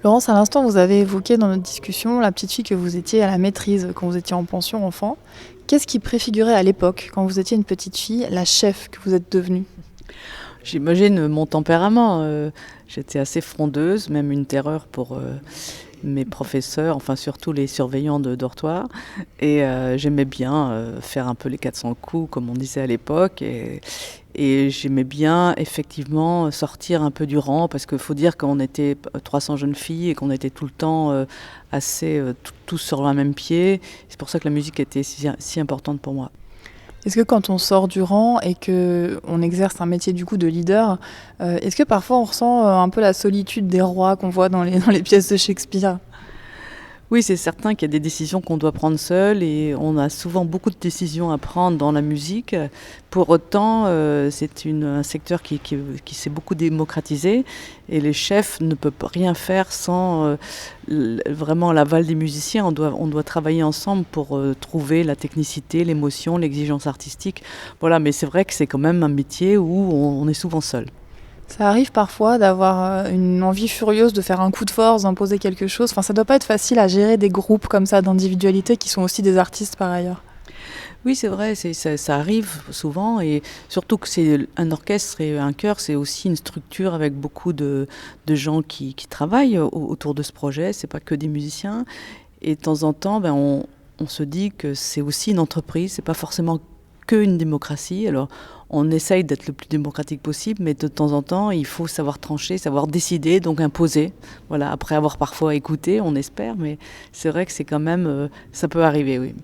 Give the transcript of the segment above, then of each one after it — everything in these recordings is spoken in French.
Laurence, à l'instant, vous avez évoqué dans notre discussion la petite fille que vous étiez à la maîtrise quand vous étiez en pension enfant. Qu'est-ce qui préfigurait à l'époque, quand vous étiez une petite fille, la chef que vous êtes devenue? J'imagine mon tempérament. J'étais assez frondeuse, même une terreur pour mes professeurs, enfin surtout les surveillants de dortoir. Et j'aimais bien faire un peu les 400 coups, comme on disait à l'époque. Et j'aimais bien effectivement sortir un peu du rang, parce qu'il faut dire qu'on était 300 jeunes filles et qu'on était tout le temps assez tous sur le même pied. C'est pour ça que la musique était si importante pour moi. Est-ce que quand on sort du rang et qu'on exerce un métier du coup de leader, est-ce que parfois on ressent un peu la solitude des rois qu'on voit dans les pièces de Shakespeare? Oui, c'est certain qu'il y a des décisions qu'on doit prendre seul et on a souvent beaucoup de décisions à prendre dans la musique. Pour autant, c'est un secteur qui s'est beaucoup démocratisé et les chefs ne peuvent rien faire sans vraiment l'aval des musiciens. On doit travailler ensemble pour trouver la technicité, l'émotion, l'exigence artistique. Voilà, mais c'est vrai que c'est quand même un métier où on est souvent seul. Ça arrive parfois d'avoir une envie furieuse de faire un coup de force, d'imposer quelque chose. Enfin, ça doit pas être facile à gérer des groupes comme ça d'individualités qui sont aussi des artistes par ailleurs. Oui, c'est vrai, ça arrive souvent et surtout que c'est un orchestre et un chœur, c'est aussi une structure avec beaucoup de gens qui travaillent autour de ce projet, c'est pas que des musiciens. Et de temps en temps, on se dit que c'est aussi une entreprise, c'est pas forcément qu'une démocratie. Alors, on essaye d'être le plus démocratique possible, mais de temps en temps, il faut savoir trancher, savoir décider, donc imposer. Voilà, après avoir parfois écouté, on espère, mais c'est vrai que c'est quand même, ça peut arriver, oui.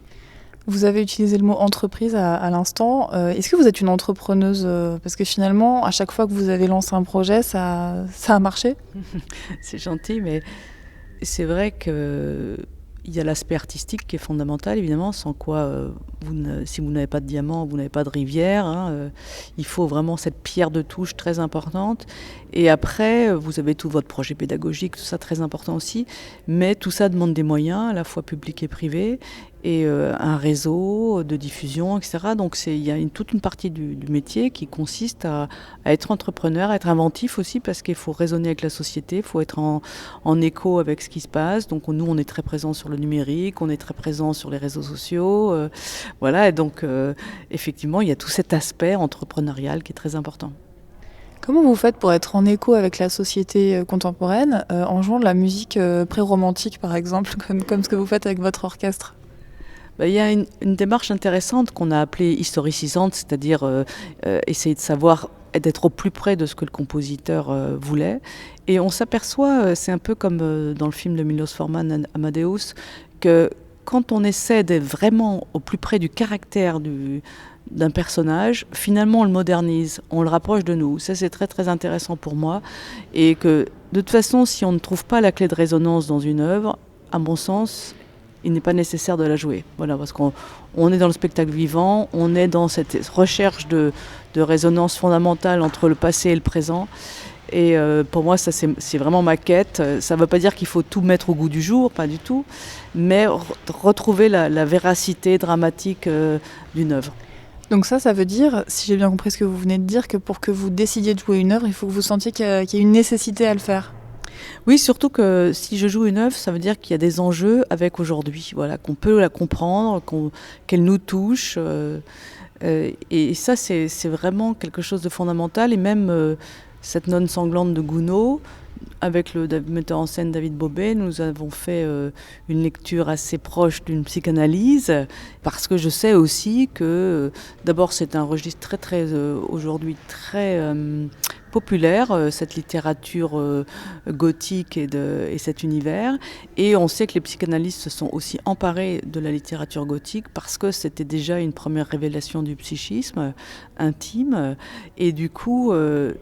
Vous avez utilisé le mot entreprise à l'instant. Est-ce que vous êtes une entrepreneuse? Parce que finalement, à chaque fois que vous avez lancé un projet, ça a marché? C'est gentil, mais c'est vrai que il y a l'aspect artistique qui est fondamental, évidemment, sans quoi, si vous n'avez pas de diamant, vous n'avez pas de rivière. Hein, il faut vraiment cette pierre de touche très importante. Et après, vous avez tout votre projet pédagogique, tout ça très important aussi. Mais tout ça demande des moyens, à la fois publics et privés, et un réseau de diffusion, etc. Donc il y a toute une partie du métier qui consiste à être entrepreneur, à être inventif aussi, parce qu'il faut raisonner avec la société, il faut être en écho avec ce qui se passe. Donc nous, on est très présents sur le numérique, on est très présents sur les réseaux sociaux. Voilà, et donc effectivement, il y a tout cet aspect entrepreneurial qui est très important. Comment vous faites pour être en écho avec la société contemporaine en jouant de la musique pré-romantique, par exemple, comme ce que vous faites avec votre orchestre? Il y a une démarche intéressante qu'on a appelée historicisante, c'est-à-dire essayer de savoir et d'être au plus près de ce que le compositeur voulait. Et on s'aperçoit, c'est un peu comme dans le film de Milos Forman, Amadeus, que quand on essaie d'être vraiment au plus près du caractère d'un personnage, finalement on le modernise, on le rapproche de nous. Ça, c'est très très intéressant pour moi. Et que de toute façon, si on ne trouve pas la clé de résonance dans une œuvre, à mon sens, il n'est pas nécessaire de la jouer. Voilà, parce qu'on est dans le spectacle vivant, on est dans cette recherche de résonance fondamentale entre le passé et le présent. Et pour moi, ça c'est vraiment ma quête. Ça ne veut pas dire qu'il faut tout mettre au goût du jour, pas du tout, mais retrouver la véracité dramatique d'une œuvre. Donc ça veut dire, si j'ai bien compris ce que vous venez de dire, que pour que vous décidiez de jouer une œuvre, il faut que vous sentiez qu'il y a une nécessité à le faire. Oui, surtout que si je joue une œuvre, ça veut dire qu'il y a des enjeux avec aujourd'hui, voilà, qu'on peut la comprendre, qu'elle nous touche. Et ça, c'est vraiment quelque chose de fondamental. Et même cette nonne sanglante de Gounod, avec le metteur en scène David Bobet, nous avons fait une lecture assez proche d'une psychanalyse, parce que je sais aussi que, d'abord, c'est un registre aujourd'hui très populaire, cette littérature gothique et cet univers. Et on sait que les psychanalystes se sont aussi emparés de la littérature gothique parce que c'était déjà une première révélation du psychisme intime. Et du coup,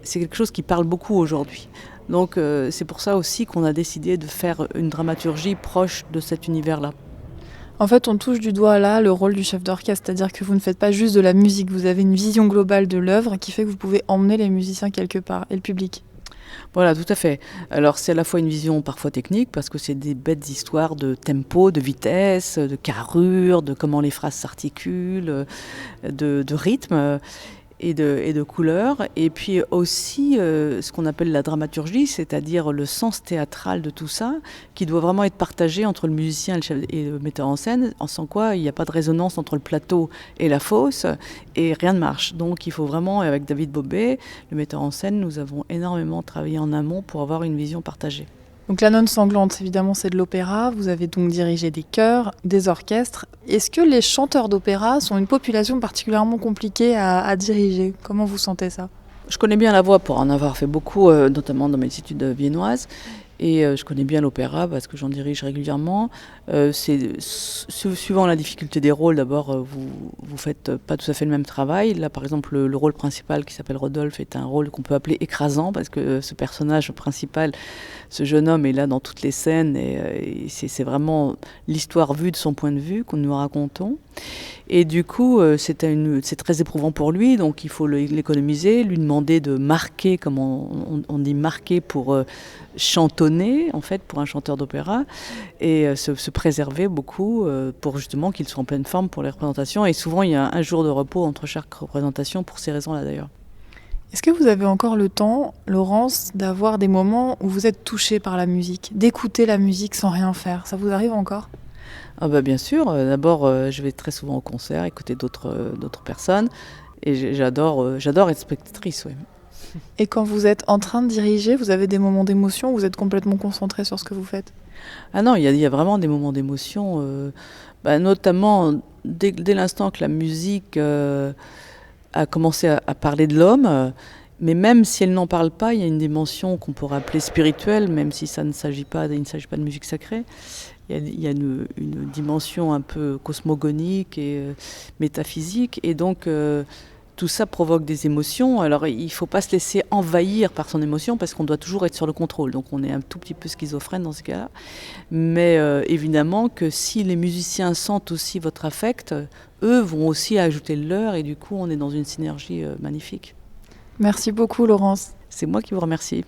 c'est quelque chose qui parle beaucoup aujourd'hui. Donc c'est pour ça aussi qu'on a décidé de faire une dramaturgie proche de cet univers-là. En fait, on touche du doigt là le rôle du chef d'orchestre, c'est-à-dire que vous ne faites pas juste de la musique, vous avez une vision globale de l'œuvre qui fait que vous pouvez emmener les musiciens quelque part et le public. Voilà, tout à fait. Alors c'est à la fois une vision parfois technique, parce que c'est des bêtes histoires de tempo, de vitesse, de carrure, de comment les phrases s'articulent, de rythme. et de couleurs. Et puis aussi ce qu'on appelle la dramaturgie, c'est-à-dire le sens théâtral de tout ça, qui doit vraiment être partagé entre le musicien et le metteur en scène, sans quoi il n'y a pas de résonance entre le plateau et la fosse, et rien ne marche. Donc il faut vraiment, avec David Bobet, le metteur en scène, nous avons énormément travaillé en amont pour avoir une vision partagée. Donc La Nonne sanglante, évidemment, c'est de l'opéra. Vous avez donc dirigé des chœurs, des orchestres. Est-ce que les chanteurs d'opéra sont une population particulièrement compliquée à diriger? Comment vous sentez ça? Je connais bien la voix pour en avoir fait beaucoup, notamment dans mes études viennoises. Et je connais bien l'opéra parce que j'en dirige régulièrement. Suivant la difficulté des rôles, d'abord, vous faites pas tout à fait le même travail. Là, par exemple, le rôle principal qui s'appelle Rodolphe est un rôle qu'on peut appeler écrasant parce que ce personnage principal, ce jeune homme, est là dans toutes les scènes et c'est vraiment l'histoire vue de son point de vue que nous racontons. Et du coup, c'est très éprouvant pour lui, donc il faut l'économiser, lui demander de marquer, comme on dit marquer pour chantonner, en fait, pour un chanteur d'opéra, et se préserver beaucoup pour justement qu'il soit en pleine forme pour les représentations. Et souvent, il y a un jour de repos entre chaque représentation, pour ces raisons-là d'ailleurs. Est-ce que vous avez encore le temps, Laurence, d'avoir des moments où vous êtes touchée par la musique, d'écouter la musique sans rien faire? Ça vous arrive encore? Ah bah bien sûr, d'abord je vais très souvent au concert, écouter d'autres personnes, et j'adore être spectatrice, oui. Et quand vous êtes en train de diriger, vous avez des moments d'émotion, vous êtes complètement concentré sur ce que vous faites? Ah non, il y a vraiment des moments d'émotion, notamment dès l'instant que la musique a commencé à parler de l'homme, mais même si elle n'en parle pas, il y a une dimension qu'on pourrait appeler spirituelle, même si il ne s'agit pas de musique sacrée. Il y a une dimension un peu cosmogonique et métaphysique, et donc tout ça provoque des émotions. Alors il ne faut pas se laisser envahir par son émotion, parce qu'on doit toujours être sur le contrôle, donc on est un tout petit peu schizophrène dans ce cas-là. Mais évidemment que si les musiciens sentent aussi votre affect, eux vont aussi ajouter le leur, et du coup on est dans une synergie magnifique. Merci beaucoup, Laurence. C'est moi qui vous remercie.